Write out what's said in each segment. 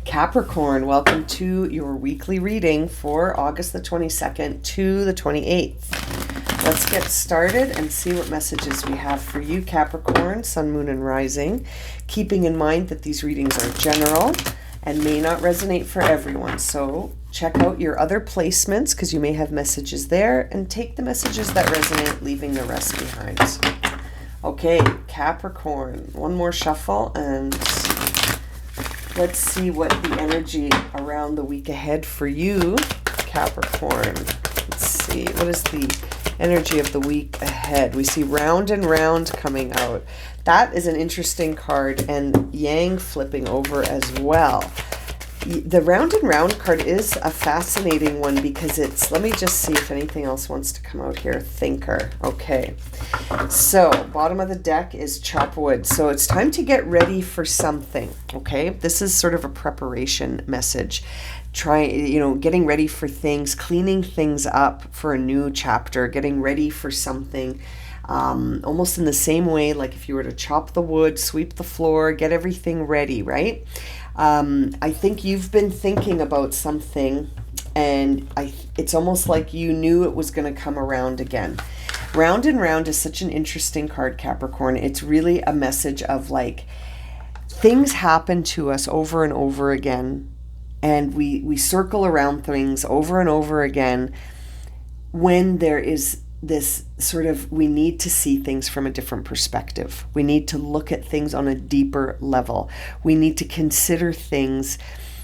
Capricorn, welcome to your weekly reading for August the 22nd to the 28th. Let's get started and see what messages we have for you, Capricorn, Sun, Moon, and Rising. Keeping in mind that these readings are general and may not resonate for everyone. So check out your other placements because you may have messages there, and take the messages that resonate, leaving the rest behind. Okay, Capricorn, one more shuffle and let's see what the energy around the week ahead for you, Capricorn. Let's see, what is the energy of the week ahead? We see round and round coming out. That is an interesting card, and yang flipping over as well. The round and round card is a fascinating one because it's, let me just see if anything else wants to come out here. Thinker. Okay. So bottom of the deck is chop wood. So it's time to get ready for something. Okay. This is sort of a preparation message. Getting ready for things, cleaning things up for a new chapter, getting ready for something. Almost in the same way, like if you were to chop the wood, sweep the floor, get everything ready, right? I think you've been thinking about something, and it's almost like you knew it was going to come around again. Round and round is such an interesting card, Capricorn. It's really a message of like things happen to us over and over again, and we circle around things over and over again when there is this sort of, we need to see things from a different perspective. We need to look at things on a deeper level. We need to consider things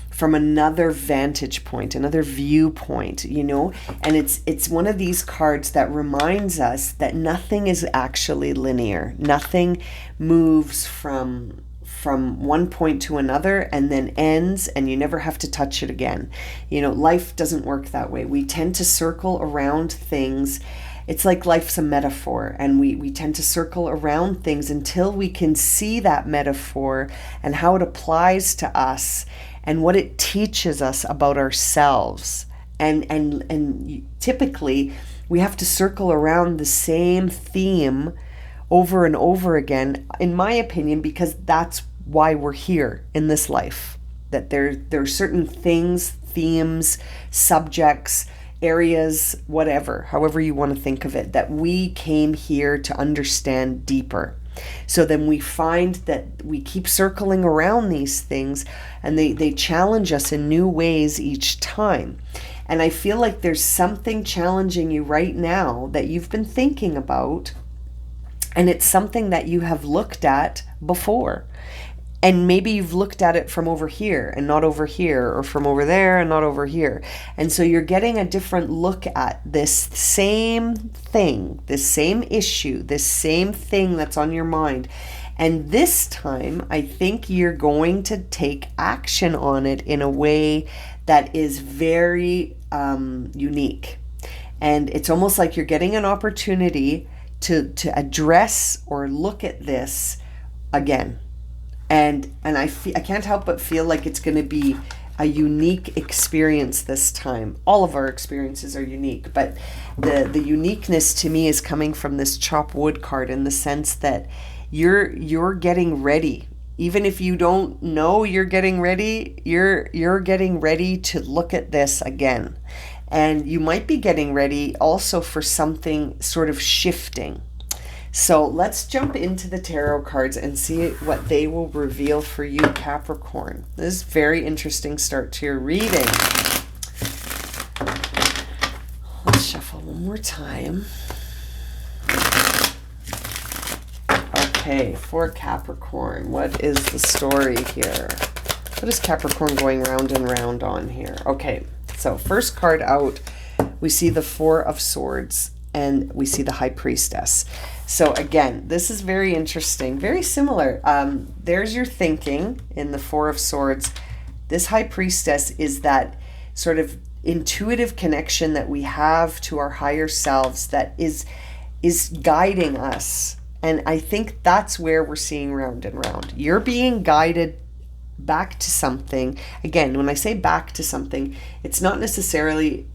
from another vantage point, another viewpoint, and it's one of these cards that reminds us that nothing is actually linear. Nothing moves from one point to another and then ends, and you never have to touch it again. Life doesn't work that way. We tend to circle around things. It's like life's a metaphor, and we tend to circle around things until we can see that metaphor and how it applies to us and what it teaches us about ourselves. And typically we have to circle around the same theme over and over again, in my opinion, because that's why we're here in this life. That there are certain things, themes, subjects, areas, whatever, however you want to think of it, that we came here to understand deeper. So then we find that we keep circling around these things, and they challenge us in new ways each time. And I feel like there's something challenging you right now that you've been thinking about, and it's something that you have looked at before. And maybe you've looked at it from over here and not over here, or from over there and not over here. And so you're getting a different look at this same thing, this same issue, this same thing that's on your mind. And this time, I think you're going to take action on it in a way that is very unique. And it's almost like you're getting an opportunity to address or look at this again. And I can't help but feel like it's going to be a unique experience this time. All of our experiences are unique, but the uniqueness to me is coming from this chop wood card, in the sense that you're getting ready. Even if you don't know you're getting ready, you're getting ready to look at this again. And you might be getting ready also for something sort of shifting. So let's jump into the tarot cards and see what they will reveal for you, Capricorn. This is a very interesting start to your reading. Let's shuffle one more time. Okay, for Capricorn, what is the story here? What is Capricorn going round and round on here? Okay, so first card out, we see the Four of Swords, and we see the High Priestess. So again, this is very interesting, very similar. There's your thinking in the Four of Swords. This High Priestess is that sort of intuitive connection that we have to our higher selves that is guiding us. And I think that's where we're seeing round and round. You're being guided back to something. Again, when I say back to something, it's not necessarily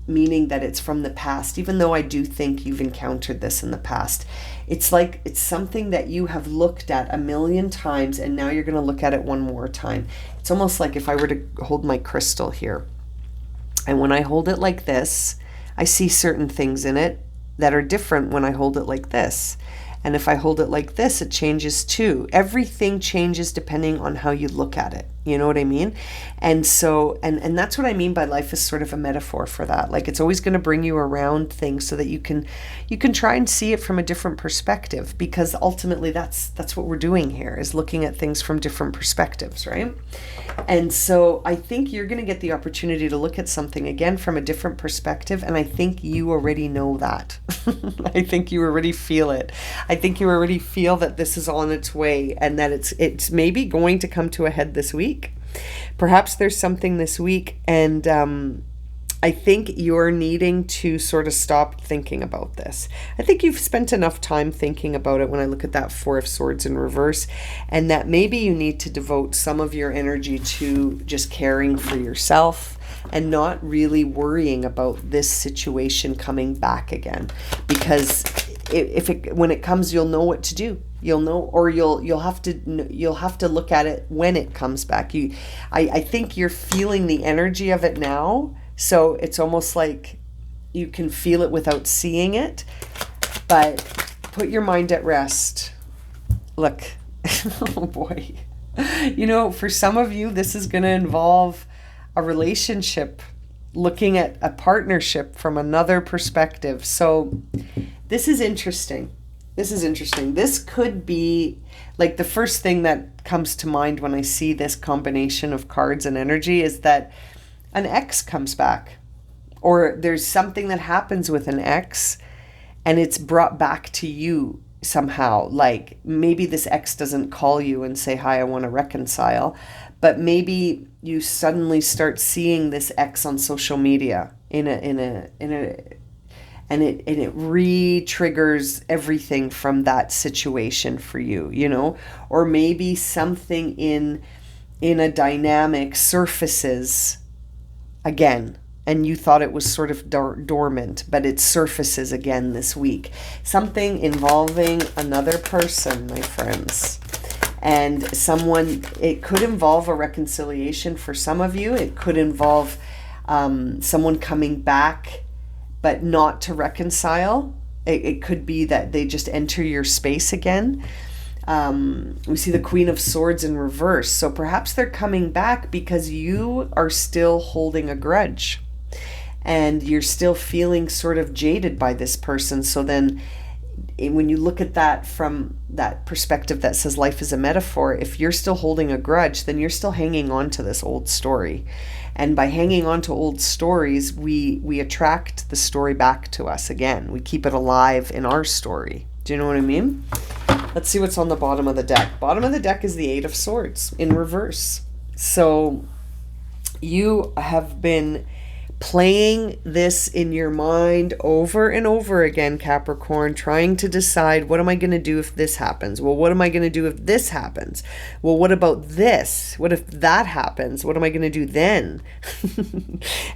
meaning that it's from the past, even though I do think you've encountered this in the past. It's like it's something that you have looked at a million times, and now you're going to look at it one more time. It's almost like if I were to hold my crystal here, and when I hold it like this, I see certain things in it that are different when I hold it like this. And if I hold it like this, it changes too. Everything changes depending on how you look at it. You know what I mean? And so, and that's what I mean by life is sort of a metaphor for that. Like it's always going to bring you around things so that you can try and see it from a different perspective, because ultimately that's what we're doing here, is looking at things from different perspectives, right? And so I think you're going to get the opportunity to look at something again from a different perspective. And I think you already know that. I think you already feel it. I think you already feel that this is on its way, and that it's maybe going to come to a head this week. Perhaps there's something this week, and I think you're needing to sort of stop thinking about this. I think you've spent enough time thinking about it when I look at that Four of Swords in reverse, and that maybe you need to devote some of your energy to just caring for yourself and not really worrying about this situation coming back again, because when it comes, you'll know what to do. You'll know, or you'll have to look at it when it comes back. I think you're feeling the energy of it now, so it's almost like you can feel it without seeing it. But put your mind at rest. Look, oh boy, for some of you, this is going to involve a relationship, looking at a partnership from another perspective. So this is interesting. This could be like the first thing that comes to mind when I see this combination of cards and energy is that an ex comes back, or there's something that happens with an ex and it's brought back to you somehow. Like maybe this ex doesn't call you and say, hi, I want to reconcile, but maybe you suddenly start seeing this ex on social media and it re-triggers everything from that situation for you, or maybe something in a dynamic surfaces again, and you thought it was sort of dormant, but it surfaces again this week. Something involving another person, my friends. And it could involve a reconciliation for some of you. It could involve someone coming back, but not to reconcile. It could be that they just enter your space again. We see the Queen of Swords in reverse. So perhaps they're coming back because you are still holding a grudge and you're still feeling sort of jaded by this person. So then when you look at that from that perspective that says life is a metaphor, if you're still holding a grudge, then you're still hanging on to this old story. And by hanging on to old stories, we attract the story back to us again. We keep it alive in our story. Do you know what I mean? Let's see what's on the bottom of the deck. Bottom of the deck is the Eight of Swords in reverse. So you have been playing this in your mind over and over again, Capricorn, trying to decide, what am I going to do if this happens? Well, what am I going to do if this happens? Well, what about this? What if that happens? What am I going to do then?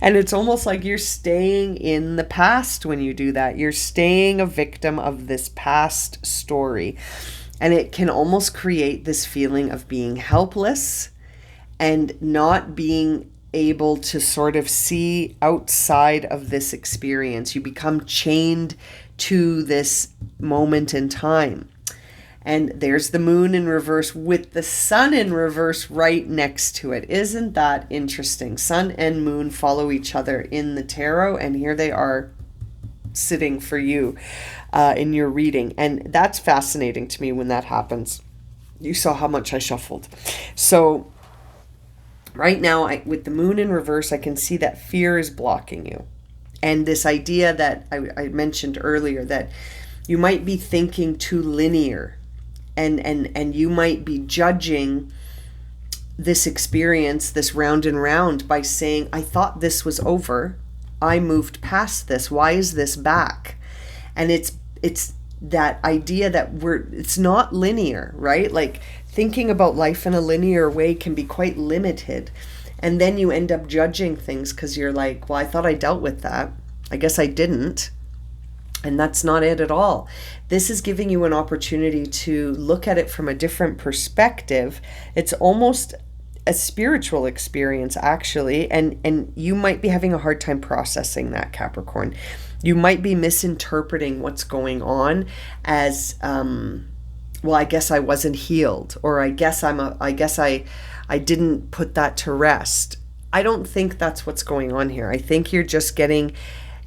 And it's almost like you're staying in the past when you do that. You're staying a victim of this past story. And it can almost create this feeling of being helpless and not being able to sort of see outside of this experience. You become chained to this moment in time. And there's the moon in reverse with the sun in reverse right next to it. Isn't that interesting? Sun and moon follow each other in the tarot, and here they are sitting for you in your reading. And that's fascinating to me when that happens. You saw how much I shuffled. So right now, with the moon in reverse, I can see that fear is blocking you. And this idea that I mentioned earlier, that you might be thinking too linear, and you might be judging this experience, this round and round, by saying, I thought this was over. I moved past this. Why is this back? And it's that idea that it's not linear, right? Like thinking about life in a linear way can be quite limited. And then you end up judging things because you're like, well, I thought I dealt with that. I guess I didn't. And that's not it at all. This is giving you an opportunity to look at it from a different perspective. It's almost a spiritual experience, actually, and you might be having a hard time processing that, Capricorn. You might be misinterpreting what's going on as, well, I guess I wasn't healed, or I guess I didn't put that to rest. I don't think that's what's going on here. I think you're just getting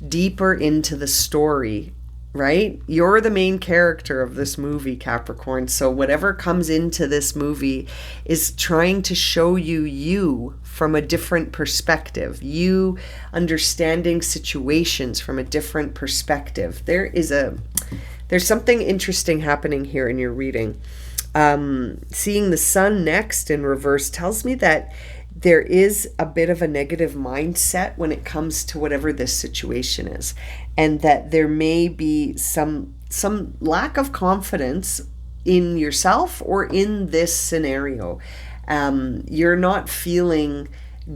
deeper into the story, right? You're the main character of this movie, Capricorn. So whatever comes into this movie is trying to show you from a different perspective, you understanding situations from a different perspective. There's something interesting happening here in your reading. Seeing the sun next in reverse tells me that there is a bit of a negative mindset when it comes to whatever this situation is, and that there may be some lack of confidence in yourself or in this scenario. You're not feeling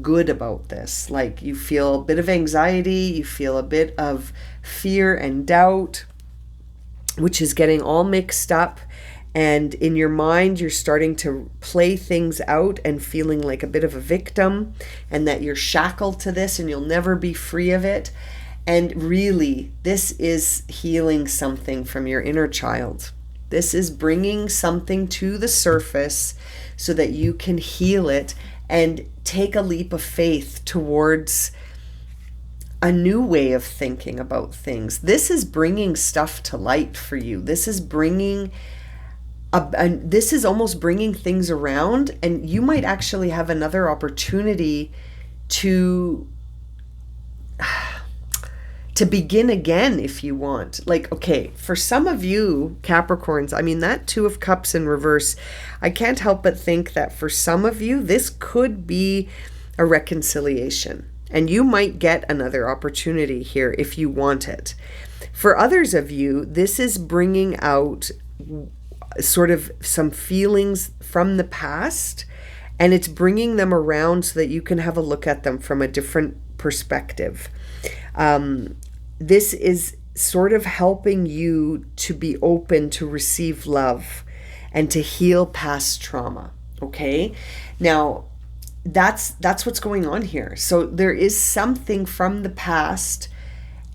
good about this. Like, you feel a bit of anxiety, you feel a bit of fear and doubt, which is getting all mixed up. And in your mind, you're starting to play things out and feeling like a bit of a victim, and that you're shackled to this and you'll never be free of it. And really, this is healing something from your inner child. This is bringing something to the surface so that you can heal it and take a leap of faith towards a new way of thinking about things. This is bringing stuff to light for you. This is almost bringing things around, and you might actually have another opportunity to begin again if you want. Like, okay, for some of you Capricorns, I mean, that Two of Cups in reverse, I can't help but think that for some of you, this could be a reconciliation, and you might get another opportunity here if you want it. For others of you, this is bringing out sort of some feelings from the past, and it's bringing them around so that you can have a look at them from a different perspective. This is sort of helping you to be open to receive love and to heal past trauma. Okay, now that's what's going on here. So there is something from the past,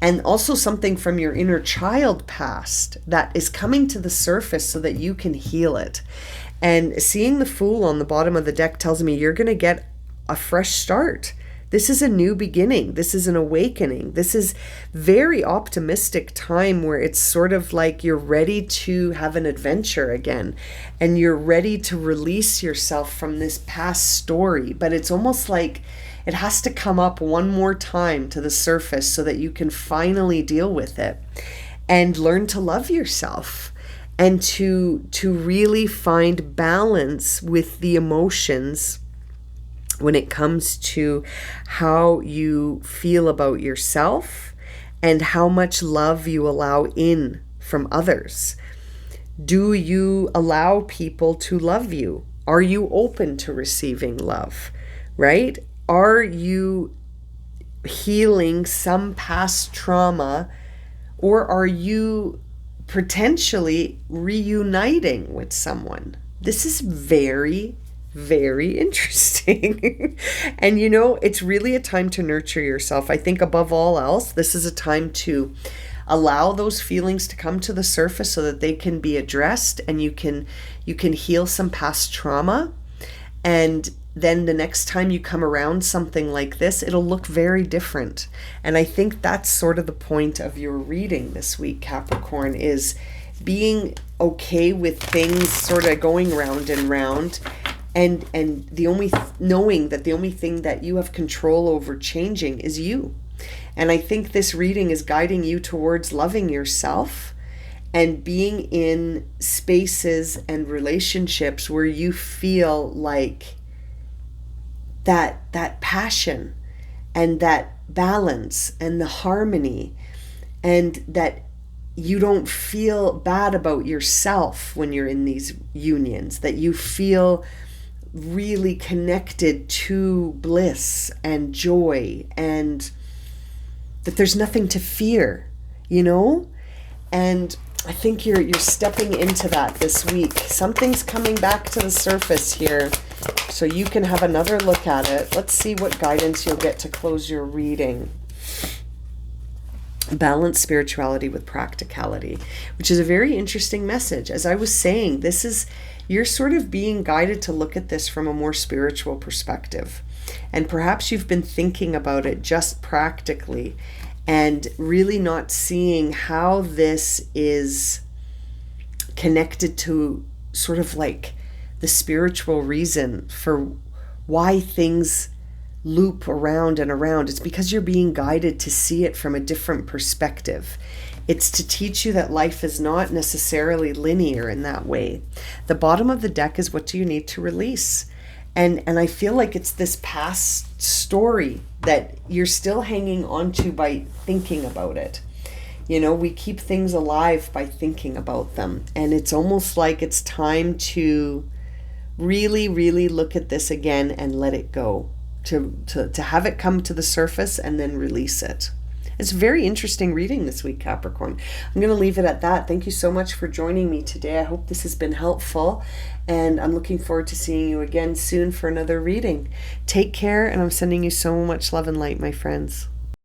and also something from your inner child past, that is coming to the surface so that you can heal it. And seeing the Fool on the bottom of the deck tells me you're going to get a fresh start. This is a new beginning. This is an awakening. This is very optimistic time where it's sort of like you're ready to have an adventure again, and you're ready to release yourself from this past story. But it's almost like it has to come up one more time to the surface so that you can finally deal with it and learn to love yourself, and to really find balance with the emotions when it comes to how you feel about yourself and how much love you allow in from others. Do you allow people to love you? Are you open to receiving love, right? Are you healing some past trauma, or are you potentially reuniting with someone? This is very, very interesting. And it's really a time to nurture yourself. I think above all else, this is a time to allow those feelings to come to the surface so that they can be addressed, and you can heal some past trauma. And then the next time you come around something like this, it'll look very different. And I think that's sort of the point of your reading this week, Capricorn, is being okay with things sort of going round and round, and the only knowing that the only thing that you have control over changing is you. And I think this reading is guiding you towards loving yourself and being in spaces and relationships where you feel like that passion and that balance and the harmony, and that you don't feel bad about yourself when you're in these unions, that you feel really connected to bliss and joy, and that there's nothing to fear, you know? And I think you're stepping into that this week. Something's coming back to the surface here, so you can have another look at it. Let's see what guidance you'll get to close your reading. Balance spirituality with practicality, which is a very interesting message. As I was saying, you're sort of being guided to look at this from a more spiritual perspective. And perhaps you've been thinking about it just practically and really not seeing how this is connected to sort of like the spiritual reason for why things loop around and around. It's because you're being guided to see it from a different perspective. It's to teach you that life is not necessarily linear in that way. The bottom of the deck is, what do you need to release? And I feel like it's this past story that you're still hanging on to by thinking about it. You know, we keep things alive by thinking about them. And it's almost like it's time to really, really look at this again and let it go. To have it come to the surface and then release it. It's a very interesting reading this week, Capricorn. I'm going to leave it at that. Thank you so much for joining me today. I hope this has been helpful, and I'm looking forward to seeing you again soon for another reading. Take care, and I'm sending you so much love and light, my friends.